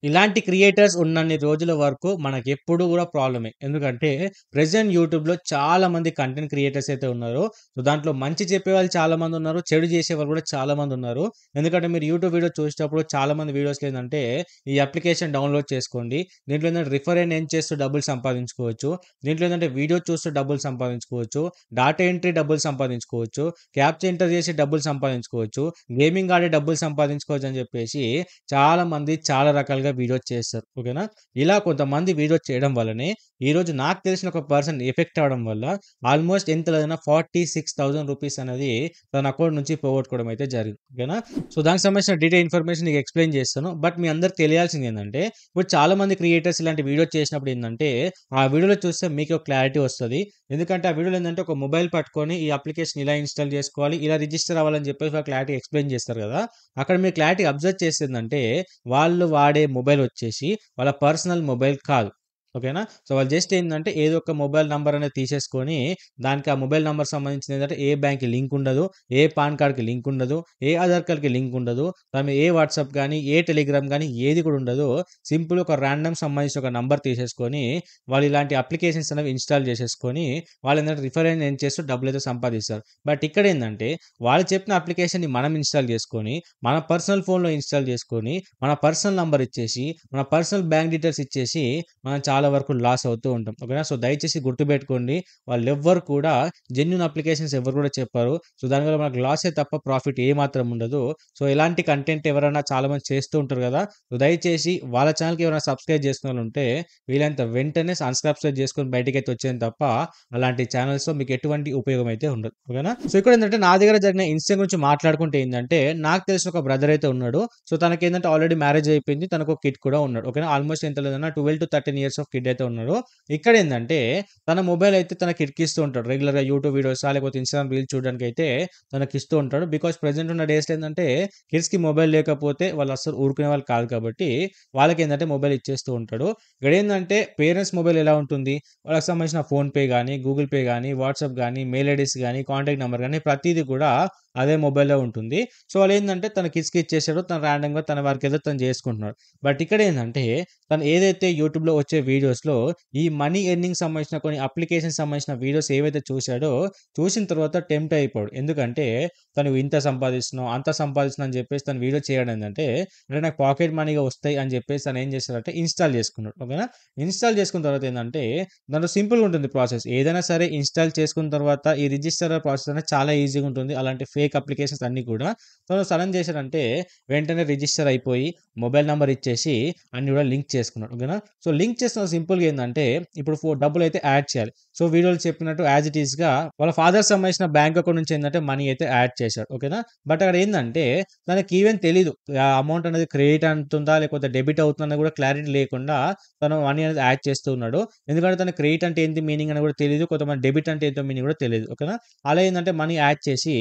ఇలాంటి క్రియేటర్స్ ఉన్నన్ని రోజుల వరకు మనకెప్పుడు గూడా ప్రాబ్లమే. ఎందుకంటే ప్రెజెంట్ యూట్యూబ్‌లో చాలా మంది కంటెంట్ క్రియేటర్స్ అయితే ఉన్నారో, సో, దాంట్లో మంచి చెప్పేవాళ్ళు చాలా మందున్నారు. చెడు చేసేవాళ్ళు గూడా చాలా మందున్నారు. ఎందుకంటే మీరు యూట్యూబ్ వీడియో చూసేటప్పుడు చాలా మంది వీడియోస్‌లో ఏందంటే, ఈ అప్లికేషన్ డౌన్‌లోడ్ చేసుకోండి. దీంట్లో ఏందంటే రిఫర్ అండ్ ఎర్న్ చేస్తూ డబ్బులు సంపాదించుకోవచ్చు. దీంట్లో ఏందంటే వీడియో చూస్తూ డబ్బులు సంపాదించుకోవచ్చు. డాటా ఎంట్రీ డబ్బులు సంపాదించుకోవచ్చు. క్యాప్చా ఎంటర్ చేసి డబ్బులు సంపాదించుకోవచ్చు. గేమింగ్ ఆడి డబ్బులు సంపాదించుకోవచ్చు అని చెప్పేసి చాలా మంది చాలా రకాలుగా వీడియోస్ చేస్తారు. ఓకేనా? ఇలా కొంతమంది వీడియోస్ చేయడం వల్లనే ఈరోజు నాకు తెలిసిన ఒక పర్సన్ ఎఫెక్ట్ అవ్వడం వల్ల ఆల్మోస్ట్ ఎంత లేదన్నా 46,000 రూపీస్ అనేది తన అకౌంట్ నుంచి పోగొట్టుకోవడం అయితే జరిగింది. ఓకేనా? సో, దానికి సంబంధించిన డీటెయిల్ ఇన్ఫర్మేషన్ నీకు ఎక్స్‌ప్లెయిన్ చేస్తాను. బట్ మీ అందరికి తెలియాల్సింది ఏందంటే, ఇప్పుడు చాలా మంది క్రియేటర్స్ ఇలాంటి వీడియోస్ చేసినప్పుడు ఏందంటే, ఆ వీడియోలో చూస్తే మీకు ఒక క్లారిటీ వస్తది. ఎందుకంటే ఆ వీడియోలో ఏందంటే ఒక మొబైల్ పట్టుకొని ఈ అప్లికేషన్ ఇలా ఇన్‌స్టాల్ చేసుకోవాలి, ఇలా రిజిస్టర్ అవ్వాలని చెప్పేసి ఒక క్లారిటీ ఎక్స్‌ప్లెయిన్ చేస్తారు కదా! అక్కడ మీరు క్లారిటీ అబ్జర్వ్ చేసిందంటే వాళ్ళు వాడే మొబైల్ వచ్చేసి వాళ్ళ పర్సనల్ మొబైల్ కాదు. ఓకేనా? సో, వాళ్ళు జస్ట్ ఏందంటే ఏదో ఒక మొబైల్ నంబర్ అనేది తీసేసుకొని దానికి ఆ మొబైల్ నంబర్ సంబంధించింది ఏందంటే ఏ బ్యాంక్‌కి లింక్ ఉండదు. ఏ పాన్ కార్డ్‌కి లింక్ ఉండదు. ఏ ఆధార్ కార్డ్‌కి లింక్ ఉండదు. దాని ఏ వాట్సాప్ గాని, ఏ టెలిగ్రామ్ గాని ఏది కూడా ఉండదు. సింపుల్ ఒక రాండమ్ సంబంధించిన ఒక నంబర్ తీసేసుకొని వాళ్ళు ఇలాంటి అప్లికేషన్స్ అనేవి ఇన్‌స్టాల్ చేసేసుకొని వాళ్ళేందంటే రిఫర్ అండ్ ఎర్న్ చేస్తూ డబ్బులైతే సంపాదిస్తారు. బట్ ఇక్కడేందంటే వాళ్ళు చెప్పిన అప్లికేషన్‌ని మనం ఇన్‌స్టాల్ చేసుకొని మన పర్సనల్ ఫోన్‌లో ఇన్‌స్టాల్ చేసుకొని, మన పర్సనల్ నంబర్ ఇచ్చేసి, మన పర్సనల్ బ్యాంక్ డీటెయిల్స్ ఇచ్చేసి, మనం చాలా వరకు లాస్ అవుతూ ఉంటాం. ఓకేనా? సో, దయచేసి గుర్తుపెట్టుకోండి. వాళ్ళెవ్వరు కూడా జెన్యూన్ అప్లికేషన్స్ ఎవరు కూడా చెప్పరు. సో, దానివల్ల మనకు లాసే తప్ప ప్రాఫిట్ ఏమాత్రం ఉండదు. సో, ఇలాంటి కంటెంట్ ఎవరైనా చాలా మంది చేస్తూ ఉంటారు కదా! సో, దయచేసి వాళ్ళ ఛానెల్‌కి ఎవరైనా సబ్స్క్రైబ్ చేసుకున్నోళ్ళుంటే, వీలైనంత వెంటనే అన్‌సబ్స్క్రైబ్ చేసుకొని బయటికైతే వచ్చేయండి తప్ప, అలాంటి ఛానెల్స్‌లో మీకు ఎటువంటి ఉపయోగం అయితే ఉండదు. ఓకేనా? సో, ఇక్కడేందంటే నా దగ్గర జరిగిన ఇన్సిడెంట్ గురించి మాట్లాడుకుంటే ఏందంటే, నాకు తెలిసిన ఒక బ్రదర్ అయితే ఉన్నాడు. సో, తనకేందంటే ఆల్రెడీ మ్యారేజ్ అయిపోయింది. తనకు ఒక కిడ్ కూడా ఉన్నాడు. ఓకేనా? ఆల్మోస్ట్ ఎంత లేదన్నా 12-13 ఇయర్స్ ఆఫ్ కిడ్ అయితే ఉన్నాడు. ఇక్కడేందంటే తన మొబైల్ అయితే తన కిడ్‌కి ఇస్తూ ఉంటాడు. రెగ్యులర్‌గా యూట్యూబ్ వీడియోసా లేకపోతే ఇన్‌స్టాగ్రామ్ రీల్స్ చూడడానికైతే తనకిస్తూ ఉంటాడు. బికాజ్ ప్రెజెంట్ ఉన్న డేస్‌లో ఏందంటే కిడ్స్‌కి మొబైల్ లేకపోతే వాళ్ళు అస్సలు ఊరుకునే వాళ్ళు కాదు కాబట్టి వాళ్ళకేందంటే మొబైల్ ఇచ్చేస్తూ ఉంటాడు. ఇక్కడేందంటే పేరెంట్స్ మొబైల్ ఎలా ఉంటుంది? వాళ్ళకి సంబంధించిన ఫోన్‌పే గాని, గూగుల్ పే గాని, వాట్సాప్ గాని, మెయిల్ ఐడీస్ గాని, కాంటాక్ట్ నంబర్ గాని ప్రతీది కూడా అదే మొబైల్‌లో ఉంటుంది. సో, వాళ్ళేందంటే తన కిడ్స్‌కి ఇచ్చేసాడు. తను ర్యాండమ్‌గా తన వర్క్ ఏదో తను చేసుకుంటున్నాడు. బట్ ఇక్కడేందంటే తను ఏదైతే యూట్యూబ్‌లో వచ్చే వీడియోస్‌లో ఈ మనీ ఎర్నింగ్ సంబంధించిన కొన్ని అప్లికేషన్స్ సంబంధించిన వీడియోస్ ఏవైతే చూసాడో, చూసిన తర్వాత టెంప్ట్ అయిపోయాడు. ఎందుకంటే తను ఇంత సంపాదిస్తున్నావు, అంత సంపాదిస్తున్నావు అని చెప్పేసి తను వీడియో చేయడం ఏందంటే, అంటే నాకు పాకెట్ మనీగా వస్తాయి అని చెప్పేసి తను ఏం చేశాడంటే ఇన్‌స్టాల్ చేసుకున్నాడు. ఓకేనా? ఇన్‌స్టాల్ చేసుకున్న తర్వాత ఏందంటే దాంట్లో సింపుల్‌గా ఉంటుంది ప్రాసెస్. ఏదైనా సరే ఇన్‌స్టాల్ చేసుకున్న తర్వాత ఈ రిజిస్టర్ ప్రాసెస్ అనేది చాలా ఈజీగా ఉంటుంది. అలాంటి ఫేక్ అప్లికేషన్స్ అన్నీ కూడా తను సడెన్ చేశాడంటే వెంటనే రిజిస్టర్ అయిపోయి మొబైల్ నంబర్ ఇచ్చేసి అన్నీ కూడా లింక్ చేసుకున్నాడు. ఓకేనా? సో, లింక్ చేసిన సింపుల్‌గా ఏందంటే ఇప్పుడు డబ్బులైతే యాడ్ చేయాలి. సో, వీడియోలో చెప్పినట్టు యాజ్ ఇట్ ఈస్‌గా వాళ్ళ ఫాదర్‌కి సంబంధించిన బ్యాంక్ అకౌంట్ నుంచి ఏందంటే మనీ అయితే యాడ్ చేశాడు. ఓకేనా? బట్ అక్కడ ఏందంటే తనకి ఈవెన్ తెలీదు. ఆ అమౌంట్ అనేది క్రెడిట్ అవుతుందా? లేకపోతే డెబిట్ అవుతుందా? అనేది కూడా క్లారిటీ లేకుండా తను మనీ అనేది యాడ్ చేస్తూ ఉన్నాడు. ఎందుకంటే తనకి క్రెడిట్ అంటే ఏంటి మీనింగ్ అని కూడా తెలీదు. కొంతమంది డెబిట్ అంటే ఏంటో మీనింగ్ కూడా తెలీదు. ఓకేనా? అలా ఏందంటే మనీ యాడ్ చేసి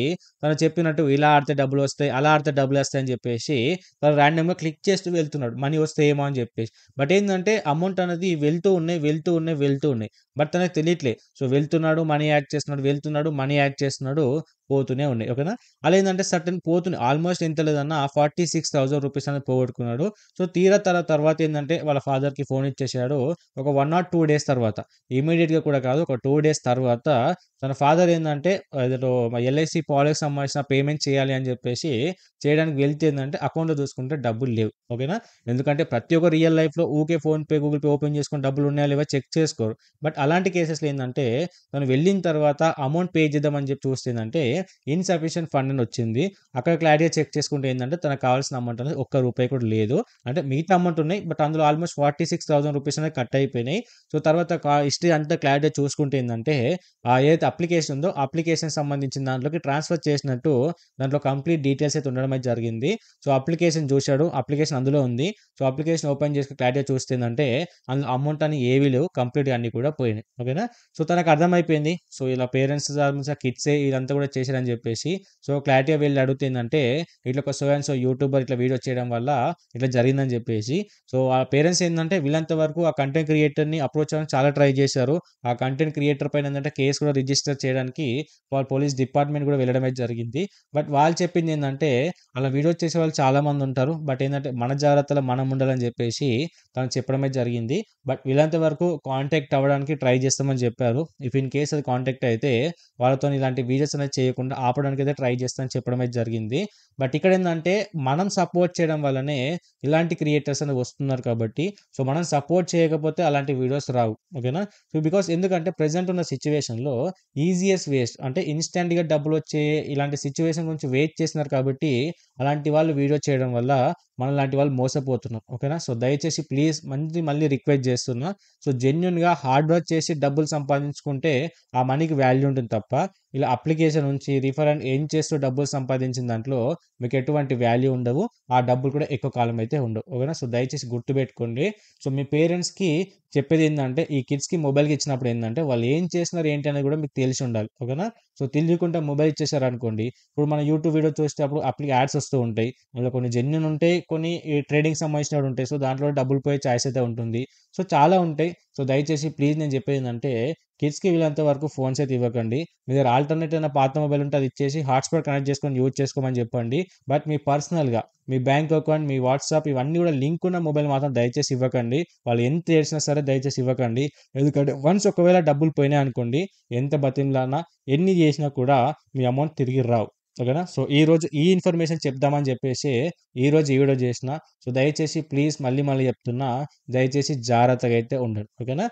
తను చెప్పినట్టు ఇలా ఆడితే డబ్బులొస్తాయి, అలా ఆడితే డబ్బులొస్తాయి అని చెప్పేసి తను ర్యాండమ్‌గా క్లిక్ చేస్తూ వెళ్తున్నాడు. మనీ వస్తాయేమో అని చెప్పేసి. బట్ ఏందంటే అమౌంట్ అనేది వెళ్తూ ఉన్నాయి, వెళ్తూ ఉన్నాయి, వెళ్తూ ఉన్నాయి. బట్ తనకు తెలియట్లే. సో, వెళ్తున్నాడు, మనీ యాడ్ చేస్తున్నాడు, వెళ్తున్నాడు, మనీ యాడ్ చేస్తున్నాడు, పోతూనే ఉన్నాయి. ఓకేనా? అలా ఏందంటే సర్టెన్ పోతున్నాయి. ఆల్మోస్ట్ ఎంత లేదన్నా 46,000 రూపీస్ అనేది పోగొట్టుకున్నాడు. సో, తీరా తర్వాత ఏందంటే వాళ్ళ ఫాదర్‌కి ఫోన్ ఇచ్చేసాడు. ఒక 1 ఆర్ 2 డేస్ తర్వాత. ఇమ్మీడియేట్‌గా కూడా కాదు. ఒక 2 డేస్ తర్వాత తన ఫాదర్ ఏందంటే ఏదో ఎల్ఐసి పాలిసీకి సంబంధించిన పేమెంట్ చేయాలి అని చెప్పేసి చేయడానికి వెళ్తే ఏందంటే అకౌంట్‌లో చూసుకుంటే డబ్బులు లేవు. ఓకేనా? ఎందుకంటే ప్రతి ఒక్క రియల్ లైఫ్‌లో ఊకే ఫోన్‌పే, గూగుల్ పే ఓపెన్ చేసుకొని డబ్బులు ఉన్నాయా లేవా చెక్ చేసుకోరు. బట్ అలాంటి కేసెస్‌లో ఏందంటే తను వెళ్ళిన తర్వాత అమౌంట్ పే చేద్దామని చెప్పి చూస్తే ఏందంటే ఇన్‌సఫిషియెంట్ ఫండ్ అని వచ్చింది. అక్కడ క్లారిటీగా చెక్ చేసుకుంటే ఏందంటే తనకు కావాల్సిన అమౌంట్ అనేది ఒక్క రూపాయి కూడా లేదు. అంటే మిగతా అమౌంట్ ఉన్నాయి. బట్ అందులో ఆల్మోస్ట్ 46,000 రూపీస్ అనేది కట్ అయిపోయినాయి. సో, తర్వాత హిస్టరీ అంతా క్లారిటీగా చూసుకుంటే ఏందంటే ఏదైతే అప్లికేషన్ ఉందో అప్లికేషన్‌కి సంబంధించిన దాంట్లోకి ట్రాన్స్‌ఫర్ చేసినట్టు దాంట్లో కంప్లీట్ డీటెయిల్స్ అయితే ఉండడం అయితే జరిగింది. సో, అప్లికేషన్ చూసాడు. అప్లికేషన్ అందులో ఉంది. సో, అప్లికేషన్ ఓపెన్ చేసి క్లారిటీగా చూస్తే ఏందంటే అందులో అమౌంట్ అని ఏవి లేవు. కంప్లీట్‌గా అన్నీ కూడా పోయినాయి. ఓకేనా? సో, తనకు అర్థమైపోయింది. సో, ఇలా పేరెంట్స్ సంబంధించిన కిడ్సే ఇదంతా కూడా చేసే చేశారని చెప్పేసి. సో, క్లారిటీగా వెళ్లి అడిగితే ఏందంటే, ఇట్లా ఒక సో అండ్ సో యూట్యూబర్ ఇట్లా వీడియో చేయడం వల్ల ఇట్లా జరిగిందని చెప్పేసి. సో, ఆ పేరెంట్స్ ఏందంటే వీళ్ళంత వరకు ఆ కంటెంట్ క్రియేటర్‌ని అప్రోచ్ అవ్వడానికి చాలా ట్రై చేశారు. ఆ కంటెంట్ క్రియేటర్ పైన ఏందంటే కేస్ కూడా రిజిస్టర్ చేయడానికి వాళ్ళు పోలీస్ డిపార్ట్‌మెంట్ కూడా వెళ్ళడం అయితే జరిగింది. బట్ వాళ్ళు చెప్పిందేందంటే, అలా వీడియోస్ చేసేవాళ్ళు చాలా మందుంటారు. బట్ ఏందంటే, మన జాగ్రత్తలో మనం ఉండాలని జెప్పేసి తను చెప్పడమే జరిగింది. బట్ వీలైనంత వరకు కాంటాక్ట్ అవ్వడానికి ట్రై చేస్తామని చెప్పారు. ఇఫ్ ఇన్ కేస్ అది కాంటాక్ట్ అయితే వాళ్ళతోని ఇలాంటి వీడియోస్ అనేది చేయకుండా ఆపడానికైతే ట్రై చేస్తా అని చెప్పడం అయితే జరిగింది. బట్ ఇక్కడేందంటే, మనం సపోర్ట్ చేయడం వల్లనే ఇలాంటి క్రియేటర్స్ అనేది వస్తున్నారు కాబట్టి, సో, మనం సపోర్ట్ చేయకపోతే అలాంటి వీడియోస్ రావు. ఓకేనా? సో, బికాజ్ ఎందుకంటే ప్రెజెంట్ ఉన్న సిట్యుయేషన్‌లో ఈజియెస్ట్ వేస్ట్ అంటే ఇన్‌స్టాంట్‌గా డబ్బులొచ్చే ఇలాంటి సిట్యుయేషన్ గురించి వెయిట్ చేస్తున్నారు కాబట్టి, అలాంటి వాళ్ళు వీడియో చేయడం వల్ల మనలాంటి వాళ్ళు మోసపోతున్నాం. ఓకేనా? సో, దయచేసి ప్లీజ్ మళ్ళీ రిక్వెస్ట్ చేస్తున్నా. సో, జెన్యూన్‌గా హార్డ్ వర్క్ చేసి డబ్బులు సంపాదించుకుంటే ఆ మనీకి వాల్యూ ఉంటుంది తప్ప, ఇలా అప్లికేషన్ ఉంచి రిఫర్ అండ్ ఎర్న్ చేస్తూ డబ్బులు సంపాదించిన దాంట్లో మీకు ఎటువంటి వాల్యూ ఉండవు. ఆ డబ్బులు కూడా ఎక్కువ కాలం అయితే ఉండవు. ఓకేనా? సో, దయచేసి గుర్తుపెట్టుకోండి. సో, మీ పేరెంట్స్‌కి చెప్పేదేందంటే, ఈ కిడ్స్‌కి మొబైల్‌కి ఇచ్చినప్పుడు ఏందంటే, వాళ్ళు ఏం చేస్తున్నారు ఏంటి అనేది కూడా మీకు తెలిసి ఉండాలి. ఓకేనా? సో, తెలియకుండా మొబైల్ ఇచ్చేసారనుకోండి, ఇప్పుడు మన యూట్యూబ్ వీడియో చూసేటప్పుడు యాడ్స్ వస్తూ ఉంటాయి. అందులో కొన్ని జెన్యూన్ ఉంటాయి. కొన్ని ఈ ట్రేడింగ్‌కి సంబంధించినవి ఉంటాయి. సో, దాంట్లో డబ్బులు పోయే ఛాయిస్ అయితే ఉంటుంది. సో, చాలా ఉంటాయి. సో, దయచేసి ప్లీజ్ నేను చెప్పేదేందంటే, కిడ్స్‌కి వీలైనంత వరకు ఫోన్స్ అయితే ఇవ్వకండి. మీ దగ్గర ఆల్టర్‌నేట్ ఏదైనా పాత మొబైల్ ఉంటే అది ఇచ్చేసి హాట్‌స్పాట్ కనెక్ట్ చేసుకొని యూజ్ చేసుకోమని చెప్పండి. బట్ మీ పర్సనల్‌గా మీ బ్యాంక్ అకౌంట్, మీ వాట్సాప్ ఇవన్నీ కూడా లింక్ ఉన్న మొబైల్ మాత్రం దయచేసి ఇవ్వకండి. వాళ్ళు ఎంత ఏడ్చినా సరే దయచేసి ఇవ్వకండి. ఎందుకంటే వన్స్ ఒకవేళ డబ్బులు పోయినాయనుకోండి, ఎంత బతిమలాడినా, ఎన్ని చేసినా కూడా మీ అమౌంట్ తిరిగి రావు. ఓకేనా? సో, ఈరోజు ఈ ఇన్ఫర్మేషన్ చెప్దామని చెప్పేసి ఈరోజు ఈ వీడియో చేసిన. సో, దయచేసి ప్లీజ్ మళ్ళీ చెప్తున్నా, దయచేసి జాగ్రత్తగా అయితే ఉండండి. ఓకేనా?